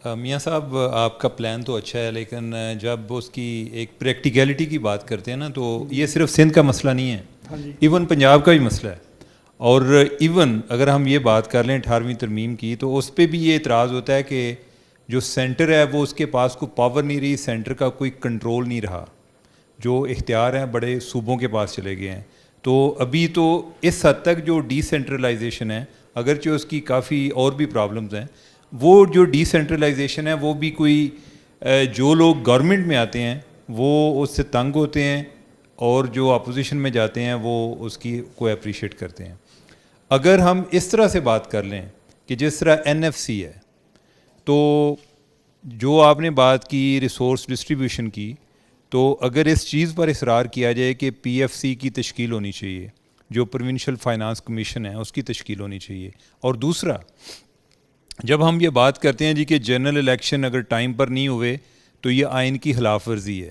میاں صاحب آپ کا پلان تو اچھا ہے، لیکن جب اس کی ایک پریکٹیکلٹی کی بات کرتے ہیں نا، تو یہ صرف سندھ کا مسئلہ نہیں ہے، ہاں جی، ایون پنجاب کا بھی مسئلہ ہے. اور ایون اگر ہم یہ بات کر لیں 18ویں ترمیم کی، تو اس پہ بھی یہ اعتراض ہوتا ہے کہ جو سینٹر ہے وہ اس کے پاس کوئی پاور نہیں رہی، سینٹر کا کوئی کنٹرول نہیں رہا، جو اختیار ہیں بڑے صوبوں کے پاس چلے گئے ہیں. تو ابھی تو اس حد تک جو ڈی سینٹرلائزیشن ہے، اگرچہ اس کی کافی اور بھی پرابلمز ہیں، وہ جو ڈی سینٹرلائزیشن ہے وہ بھی کوئی جو لوگ گورنمنٹ میں آتے ہیں وہ اس سے تنگ ہوتے ہیں، اور جو اپوزیشن میں جاتے ہیں وہ اس کی کو اپریشیٹ کرتے ہیں. اگر ہم اس طرح سے بات کر لیں کہ جس طرح این ایف سی ہے، تو جو آپ نے بات کی ریسورس ڈسٹریبیوشن کی، تو اگر اس چیز پر اصرار کیا جائے کہ پی ایف سی کی تشکیل ہونی چاہیے، جو پروونشل فائنانس کمیشن ہے اس کی تشکیل ہونی چاہیے. اور دوسرا، جب ہم یہ بات کرتے ہیں جی کہ جنرل الیکشن اگر ٹائم پر نہیں ہوئے تو یہ آئین کی خلاف ورزی ہے،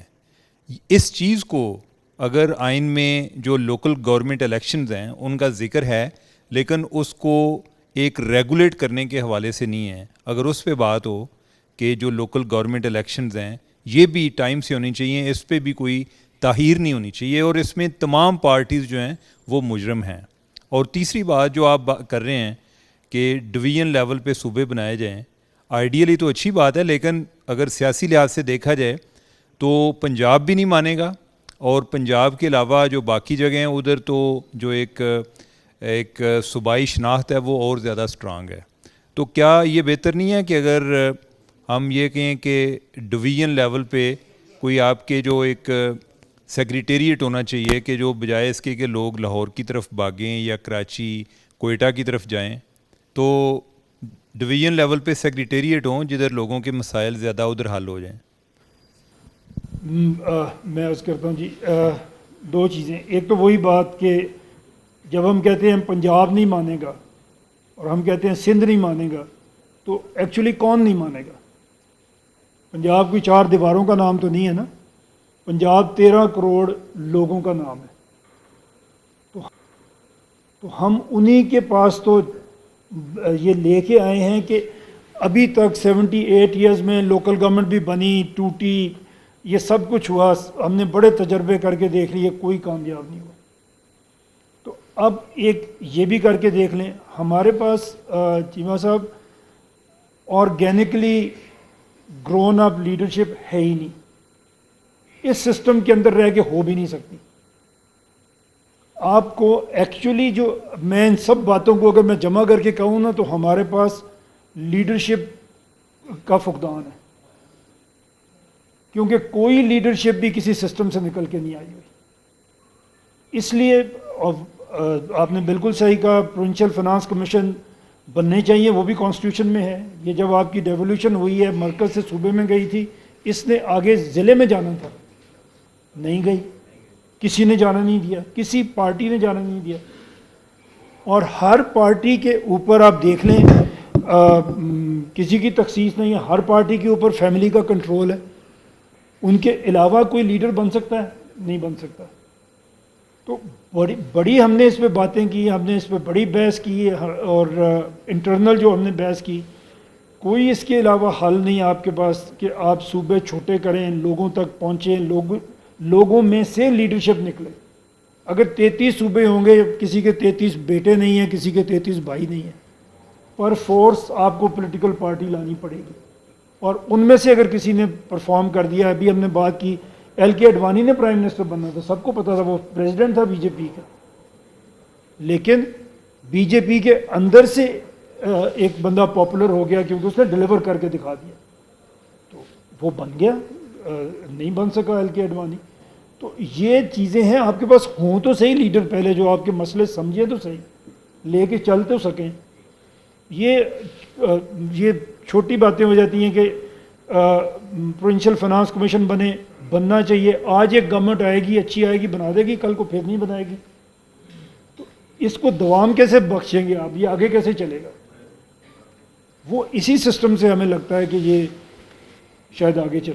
اس چیز کو اگر آئین میں جو لوکل گورنمنٹ الیکشنز ہیں ان کا ذکر ہے، لیکن اس کو ایک ریگولیٹ کرنے کے حوالے سے نہیں ہے. اگر اس پہ بات ہو کہ جو لوکل گورنمنٹ الیکشنز ہیں یہ بھی ٹائم سے ہونی چاہیے، اس پہ بھی کوئی تاخیر نہیں ہونی چاہیے، اور اس میں تمام پارٹیز جو ہیں وہ مجرم ہیں. اور تیسری بات جو آپ کر رہے ہیں کہ ڈویژن لیول پہ صوبے بنائے جائیں، آئیڈیلی تو اچھی بات ہے، لیکن اگر سیاسی لحاظ سے دیکھا جائے تو پنجاب بھی نہیں مانے گا، اور پنجاب کے علاوہ جو باقی جگہیں ہیں ادھر تو جو ایک صوبائی شناخت ہے وہ اور زیادہ سٹرانگ ہے. تو کیا یہ بہتر نہیں ہے کہ اگر ہم یہ کہیں کہ ڈویژن لیول پہ کوئی آپ کے جو ایک سیکریٹریٹ ہونا چاہیے کہ جو بجائے اس کے کہ لوگ لاہور کی طرف بھاگیں یا کراچی کوئٹہ کی طرف جائیں، تو ڈویژن لیول پہ سیکریٹریٹ ہوں جدھر لوگوں کے مسائل زیادہ ادھر حل ہو جائیں؟ میں عرض کرتا ہوں جی، دو چیزیں. ایک تو وہی بات کہ جب ہم کہتے ہیں ہم پنجاب نہیں مانے گا اور ہم کہتے ہیں سندھ نہیں مانے گا، تو ایکچولی کون نہیں مانے گا؟ پنجاب کوئی 4 دیواروں کا نام تو نہیں ہے نا، پنجاب 13 کروڑ لوگوں کا نام ہے. تو ہم انہی کے پاس تو یہ لے کے آئے ہیں کہ ابھی تک 78 ایئرز میں لوکل گورنمنٹ بھی بنی، ٹوٹی، یہ سب کچھ ہوا، ہم نے بڑے تجربے کر کے دیکھ لیے، کوئی کامیاب نہیں ہوا. تو اب ایک یہ بھی کر کے دیکھ لیں، ہمارے پاس چیمہ صاحب آرگینکلی گرون اپ لیڈرشپ ہے ہی نہیں، اس سسٹم کے اندر رہ کے ہو بھی نہیں سکتی. آپ کو ایکچولی جو میں ان سب باتوں کو اگر میں جمع کر کے کہوں نا، تو ہمارے پاس لیڈرشپ کا فقدان ہے، کیونکہ کوئی لیڈرشپ بھی کسی سسٹم سے نکل کے نہیں آئی ہوئی. اس لیے آپ نے بالکل صحیح کہا، پروونشل فائنانس کمیشن بننے چاہیے، وہ بھی کانسٹیٹیوشن میں ہے. یہ جب آپ کی ڈیولوشن ہوئی ہے، مرکز سے صوبے میں گئی تھی، اس نے آگے ضلع میں جانا تھا، نہیں گئی، کسی نے جانا نہیں دیا، کسی پارٹی نے جانا نہیں دیا. اور ہر پارٹی کے اوپر آپ دیکھ لیں، کسی کی تخصیص نہیں ہے، ہر پارٹی کے اوپر فیملی کا کنٹرول ہے. ان کے علاوہ کوئی لیڈر بن سکتا ہے؟ نہیں بن سکتا. تو بڑی ہم نے اس پہ باتیں کی، ہم نے اس پہ بڑی بحث کی، اور انٹرنل جو ہم نے بحث کی، کوئی اس کے علاوہ حل نہیں آپ کے پاس کہ آپ صوبے چھوٹے کریں، لوگوں تک پہنچیں، لوگوں میں سے لیڈرشپ نکلے. اگر 33 صوبے ہوں گے، کسی کے 33 بیٹے نہیں ہیں، کسی کے 33 بھائی نہیں ہیں، پر فورس آپ کو پولیٹیکل پارٹی لانی پڑے گی. اور ان میں سے اگر کسی نے پرفارم کر دیا، ابھی ہم نے بات کی ایل کے اڈوانی نے پرائم منسٹر بننا تھا، سب کو پتا تھا، وہ پریزیڈنٹ تھا بی جے پی کا، لیکن بی جے پی کے اندر سے ایک بندہ پاپولر ہو گیا کیونکہ اس نے ڈیلیور کر کے دکھا دیا، تو وہ بن گیا. نہیں بن سکا ایل کے اڈوانی. تو یہ چیزیں ہیں، آپ کے پاس ہوں تو صحیح لیڈر پہلے جو آپ کے مسئلے سمجھیں تو صحیح، لے کے چل تو سکیں. یہ چھوٹی باتیں ہو جاتی ہیں کہ پروونشل فائنانس کمیشن بننا چاہیے. آج ایک گورنمنٹ آئے گی، اچھی آئے گی، بنا دے گی، کل کو پھر نہیں بنائے گی. تو اس کو دوام کیسے بخشیں گے آپ؟ یہ آگے کیسے چلے گا؟ وہ اسی سسٹم سے ہمیں لگتا ہے کہ یہ شاید آگے چلے.